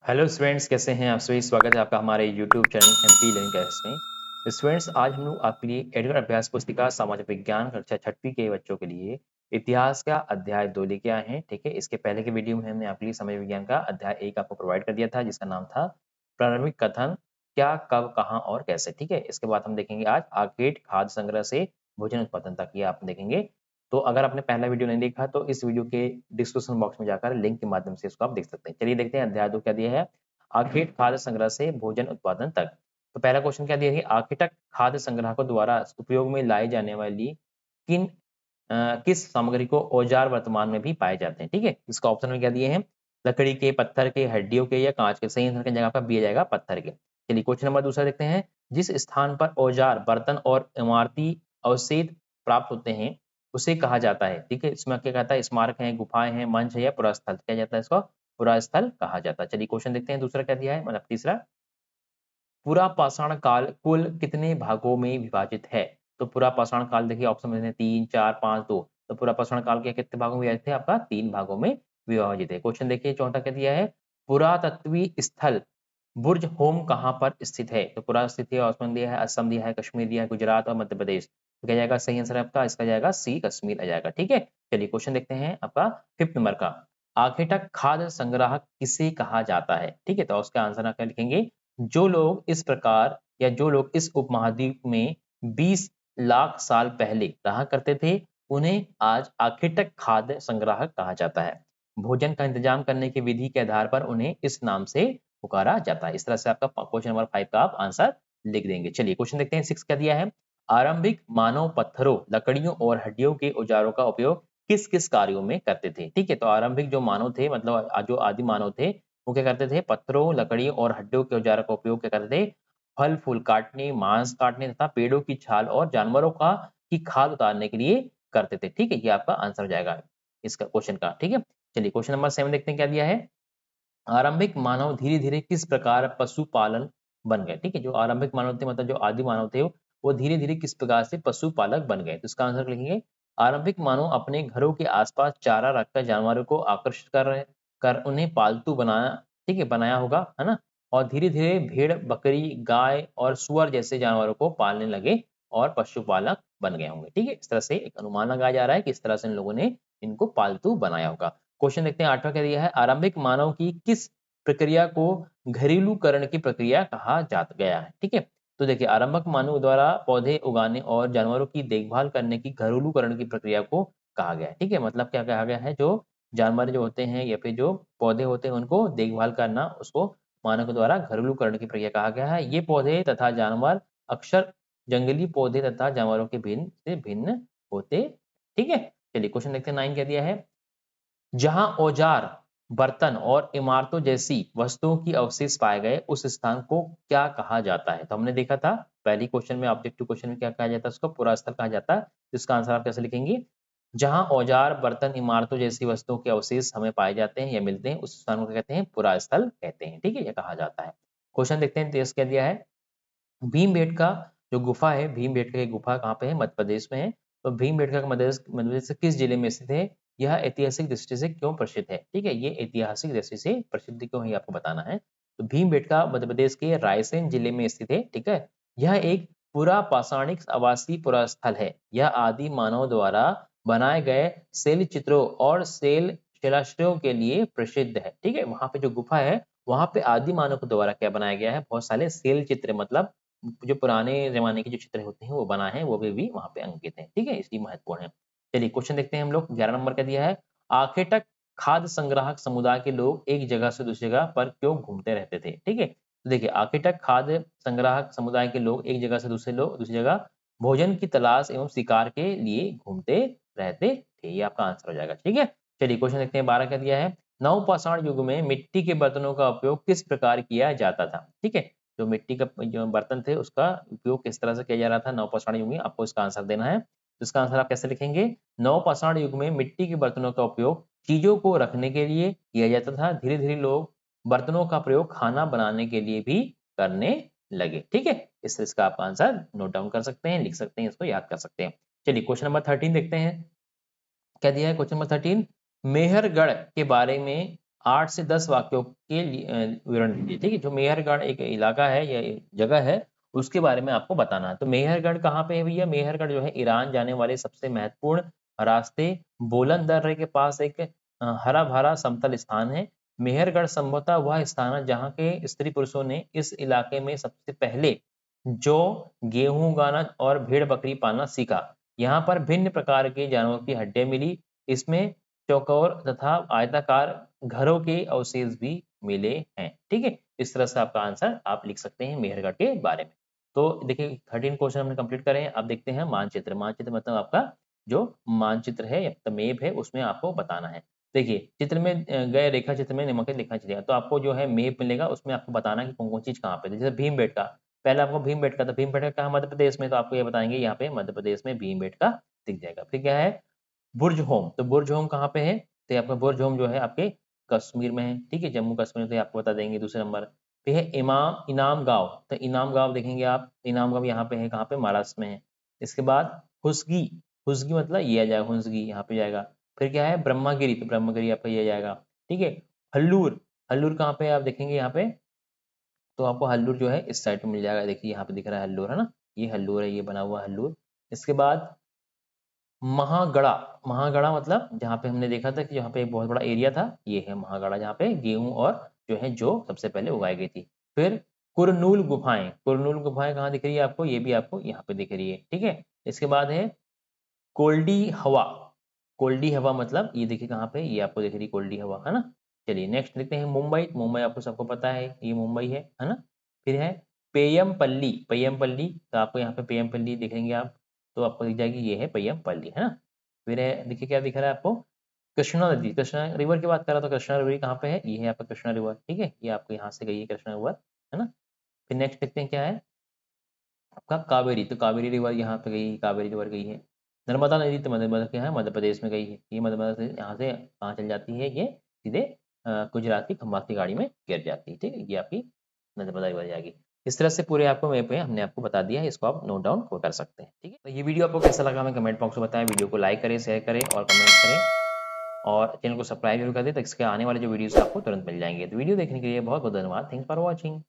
Hello students, कैसे हैं आप सभी। स्वागत है आपका हमारे YouTube channel MP learning class में। स्टूडेंट्स, आज हम लोग आपके लिए एडवांस अभ्यास पुस्तिका सामाजिक विज्ञान कक्षा 6वीं के बच्चों के लिए इतिहास का अध्याय 2 लेके आए हैं। ठीक है, इसके पहले के वीडियो में हमने आपके लिए समाज विज्ञान का अध्याय 1 आपको प्रोवाइड कर दिया था, जिसका नाम था प्रारंभिक कथन, क्या, कब, कहाँ और कैसे। ठीक है, इसके बाद हम देखेंगे आज आर्केड खाद्य संग्रह से भोजन उत्पादन तक, ये आप देखेंगे। तो अगर आपने पहला वीडियो नहीं देखा तो इस वीडियो के डिस्क्रिप्शन बॉक्स में जाकर लिंक के माध्यम से इसको आप देख सकते हैं। चलिए देखते हैं अध्याय 2 क्या दिया है, आर्किड खाद्य संग्रह से भोजन उत्पादन तक। तो पहला क्वेश्चन क्या दिया है, आर्किटेक्ट खाद्य संग्राहकों द्वारा उपयोग में लाई जाने वाली किस सामग्री को औजार वर्तमान में भी पाए जाते हैं। ठीक है, इसका ऑप्शन में क्या दिए हैं, लकड़ी के, पत्थर के, हड्डियों के या कांच के। सही आंसर की जगह पर दिया जाएगा पत्थर के। चलिए क्वेश्चन नंबर दूसरा देखते हैं, जिस स्थान पर औजार, बर्तन और इमारती अवशेष प्राप्त होते हैं उसे कहा जाता है। ठीक है, इसमें क्या कहता है, स्मारक है, गुफाएं हैं, मंच है या पुरास्थल, क्या जाता है इसको, पुरास्थल कहा जाता है। चलिए क्वेश्चन देखते हैं दूसरा क्या दिया है, मतलब तीसरा, पूरा पाषाण काल कुल कितने भागों में विभाजित है। तो पूरा पाषाण काल देखिए ऑप्शन में 3, 4, 5, 2। तो पूरा पाषाण काल के कितने भागों में विभाजित है, आपका 3 भागों में विभाजित है। क्वेश्चन देखिए चौथा क्या दिया है, पुरातत्वीय स्थल बुर्ज होम कहाँ पर स्थित है। तो पूरा स्थित है, ऑप्शन दिया है, असम दिया है, कश्मीर दिया है, गुजरात और मध्य प्रदेश। तो क्या जाएगा सही आंसर आपका, इसका जाएगा सी, कश्मीर आ जाएगा। ठीक है, चलिए क्वेश्चन देखते हैं आपका 5th नंबर का, आखेटक खाद्य संग्राहक किसे कहा जाता है। ठीक है, तो उसका आंसर आप क्या लिखेंगे, जो लोग इस प्रकार या जो लोग इस उपमहाद्वीप में 20 लाख साल पहले रहा करते थे उन्हें आज आखेटक खाद्य संग्राहक कहा जाता है। भोजन का इंतजाम करने की विधि के आधार पर उन्हें इस नाम से पुकारा जाता है। इस तरह से आपका क्वेश्चन नंबर 5 का आप आंसर लिख देंगे। चलिए क्वेश्चन देखते हैं 6 क्या दिया है, आरंभिक मानव पत्थरों, लकड़ियों और हड्डियों के औजारों का उपयोग किस किस कार्यों में करते थे। ठीक है, तो आरंभिक जो मानव थे, मतलब जो आदि मानव थे, वो क्या करते थे, पत्थरों, लकड़ियों और हड्डियों के औजारों का उपयोग क्या करते थे, फल फूल काटने, मांस काटने तथा पेड़ों की छाल और जानवरों का की खाद उतारने के लिए करते थे। ठीक है, ये आपका आंसर हो जाएगा इसका क्वेश्चन का। ठीक है, चलिए क्वेश्चन नंबर 7 देखते हैं क्या दिया है, आरंभिक मानव धीरे धीरे किस प्रकार पशुपालन बन गए। ठीक है, जो आरंभिक मानव थे, मतलब जो आदि मानव थे, वो धीरे धीरे किस प्रकार से पशुपालक बन गए। तो इसका आंसर लिखेंगे, आरंभिक मानव अपने घरों के आसपास चारा रखकर जानवरों को आकर्षित कर उन्हें पालतू बनाया। ठीक है, बनाया होगा, है ना। और धीरे धीरे भेड़, बकरी, गाय और सुअर जैसे जानवरों को पालने लगे और पशुपालक बन गए होंगे। ठीक है, इस तरह से एक अनुमान लगाया जा रहा है कि इस तरह से इन लोगों ने इनको पालतू बनाया होगा। क्वेश्चन देखते हैं 8वां क्या दिया है, आरंभिक मानव की किस प्रक्रिया को घरेलूकरण की प्रक्रिया कहा जा गया है। ठीक है, तो देखिए आरंभिक मानव द्वारा पौधे उगाने और जानवरों की देखभाल करने की घरेलूकरण की प्रक्रिया को कहा गया है। ठीक है, मतलब क्या कहा गया है, जो जानवर जो होते हैं या फिर जो पौधे होते हैं उनको देखभाल करना, उसको मानव के द्वारा घरेलूकरण की प्रक्रिया कहा गया है। ये पौधे तथा जानवर अक्सर जंगली पौधे तथा जानवरों के भिन्न होते। ठीक है, चलिए क्वेश्चन देखते हैं 9 क्या दिया है, जहां औजार, बर्तन और इमारतों जैसी वस्तुओं की अवशेष पाए गए उस स्थान को क्या कहा जाता है। तो हमने देखा था पहली क्वेश्चन में, ऑब्जेक्टिव क्वेश्चन में क्या कहा जाता है, उसको पुरास्थल कहा जाता है। इसका आंसर आप कैसे लिखेंगे, जहां औजार, बर्तन, इमारतों जैसी वस्तुओं के अवशेष हमें पाए जाते हैं या मिलते हैं उस स्थान को क्या कहते हैं, पुरास्थल कहते हैं। ठीक है, यह कहा जाता है। क्वेश्चन देखते हैं 23 क्या दिया है, भीमबेटका जो गुफा है, भीमबेटका की गुफा कहाँ पे है, मध्य प्रदेश में है। तो भीमबेटका का मध्य प्रदेश से किस जिले में स्थित है, यह ऐतिहासिक दृष्टि से क्यों प्रसिद्ध है। ठीक है, ये ऐतिहासिक दृष्टि से प्रसिद्ध क्यों है ये आपको बताना है। तो भीमबेटका मध्य प्रदेश के रायसेन जिले में स्थित है। ठीक है, यह एक पुरा पाषाणिक आवासीय पुरास्थल है। यह आदि मानव द्वारा बनाए गए शैल चित्रों और शिलाश्रयों के लिए प्रसिद्ध है। ठीक है, वहां पे जो गुफा है वहां पे आदि मानव के द्वारा क्या बनाया गया है, बहुत सारे शैल चित्र, मतलब जो पुराने जमाने के जो चित्र होते हैं वो बना है, वो भी वहां पे अंकित है। ठीक है, इसलिए महत्वपूर्ण है। चलिए क्वेश्चन देखते हैं हम लोग, 11 नंबर का दिया है, आखेटक खाद्य संग्राहक समुदाय के लोग एक जगह से दूसरी जगह पर क्यों घूमते रहते थे। ठीक है, तो देखिए आखेटक खाद्य संग्राहक समुदाय के लोग एक जगह से दूसरी जगह भोजन की तलाश एवं शिकार के लिए घूमते रहते थे। ये आपका आंसर हो जाएगा। ठीक है, चलिए क्वेश्चन देखते हैं 12 का दिया है, नवपाषाण युग में मिट्टी के बर्तनों का उपयोग किस प्रकार किया जाता था। ठीक है, जो मिट्टी का जो बर्तन थे उसका उपयोग किस तरह से किया जा रहा था नवपाषाण युग में, आपको इसका आंसर देना है। तो इसका आंसर आप कैसे लिखेंगे, नवपाषाण युग में मिट्टी के बर्तनों का उपयोग चीजों को रखने के लिए किया जाता था। धीरे धीरे लोग बर्तनों का प्रयोग खाना बनाने के लिए भी करने लगे। ठीक है, इसका आप आंसर नोट डाउन कर सकते हैं, लिख सकते हैं, इसको याद कर सकते हैं। चलिए क्वेश्चन नंबर 13 देखते हैं क्या दिया है। क्वेश्चन नंबर 13, मेहरगढ़ के बारे में 8 से 10 वाक्यों के विवरण दीजिए। ठीक है, जो मेहरगढ़ एक इलाका है या जगह है उसके बारे में आपको बताना है। तो मेहरगढ़ कहाँ पे है भैया? मेहरगढ़ जो है ईरान जाने वाले सबसे महत्वपूर्ण रास्ते बोलन दर्रे के पास एक हरा भरा समतल स्थान है। मेहरगढ़ संभवतः वह स्थान है जहाँ के स्त्री पुरुषों ने इस इलाके में सबसे पहले जो गेहूं उगाना और भेड़ बकरी पालना सीखा। यहाँ पर भिन्न प्रकार के जानवरों की हड्डियां मिली। इसमें चौकोर तथा आयताकार घरों के अवशेष भी मिले हैं। ठीक है, इस तरह से आपका आंसर आप लिख सकते हैं मेहरगढ़ के बारे में। तो देखिए 13 क्वेश्चन हमने कंप्लीट करे हैं। अब देखते हैं मानचित्र। मानचित्र मतलब आपका जो मानचित्र है या मैप है उसमें आपको बताना है। देखिए चित्र में गए रेखा चित्र में निम्नलिखित लिखना चाहिए। तो आपको जो है मैप मिलेगा उसमें आपको बताना है कि कौन कौन चीज कहाँ पे है। जैसे भीमबेटका, पहले आपको भीमबेटका, तो भीमबेटका कहाँ मध्य प्रदेश में, तो आपको ये बताएंगे यहाँ पे मध्य प्रदेश में भीमबेटका दिख जाएगा। फिर क्या है बुर्ज होम, तो बुर्ज होम कहाँ पे है? तो आपका बुर्ज होम जो है आपके कश्मीर में है। ठीक है, जम्मू कश्मीर, तो आपको बता देंगे दूसरे नंबर पे है इनाम गांव। तो इनाम गांव देखेंगे आप, इनाम गांव यहाँ पे है, कहाँ पे? महाराष्ट्र में है। इसके बाद हुसगी, हुसगी मतलब ये आ जाएगा, हुसगी यहाँ पे जाएगा। फिर क्या है ब्रह्मागिरी, तो ब्रह्मागिरी आपका ये जाएगा। ठीक है, हल्लूर, हल्लूर कहाँ पे है? आप देखेंगे यहाँ पे, तो आपको हल्लूर जो है इस साइड पे मिल जाएगा। देखिए यहाँ पे दिख रहा है हल्लूर, है ना, ये हल्लूर है, ये बना हुआ हल्लूर। इसके बाद महागढ़ा, महागढ़ा मतलब जहाँ पे हमने देखा था कि यहाँ पे एक बहुत बड़ा एरिया था, ये है महागढ़ा, जहाँ पे गेहूं और जो है जो सबसे पहले उगाई गई थी। फिर कुरनूल गुफाएं, कुरनूल गुफाएं कहाँ दिख रही है आपको? ये भी आपको यहाँ पे दिख रही है। ठीक है, इसके बाद है कोल्डी हवा, कोल्डी हवा मतलब ये देखिए कहाँ पे, ये आपको दिख रही है कोल्डी हवा, है ना। चलिए नेक्स्ट देखते हैं मुंबई। मुंबई आपको सबको पता है ये मुंबई है ना। फिर है पेयमपल्ली, पेयमपल्ली, तो आपको यहाँ पे पेयमपल्ली दिखेंगे आप, तो आपको दिख जाएगी ये है पेयमपल्ली, है ना। फिर है देखिए क्या दिख रहा है आपको, कृष्णा नदी, कृष्णा रिवर की बात कर रहा तो कृष्णा रिवर कहाँ पे है? ये है आपका कृष्णा रिवर। ठीक है, ये आपको यहाँ से गई है कृष्णा रिवर, है ना। फिर नेक्स्ट देखते हैं क्या है आपका कावेरी, तो कावेरी रिवर यहाँ पे गई, कावेरी रिवर गई है। नर्मदा नदी तो मध्य क्या है? मध्य प्रदेश में गई है। ये मध्य प्रदेश से यहाँ से कहाँ चल जाती है? ये सीधे गुजरात की खंबात की गाड़ी में गिर जाती है। ठीक है, ये आपकी नर्मदा रिवर जाएगी। इस तरह से पूरे आपको मैप है हमने आपको बता दिया है, इसको आप नोट डाउन कर सकते हैं। ठीक है, तो ये वीडियो आपको कैसा लगा हमें कमेंट बॉक्स में बताएं। वीडियो को लाइक करें, शेयर करें और कमेंट करें और चैनल को सब्सक्राइब जरूर कर दें, ताकि इसके आने वाले जो वीडियोस आपको तुरंत मिल जाएंगे। तो वीडियो देखने के लिए बहुत बहुत धन्यवाद। Thanks for watching.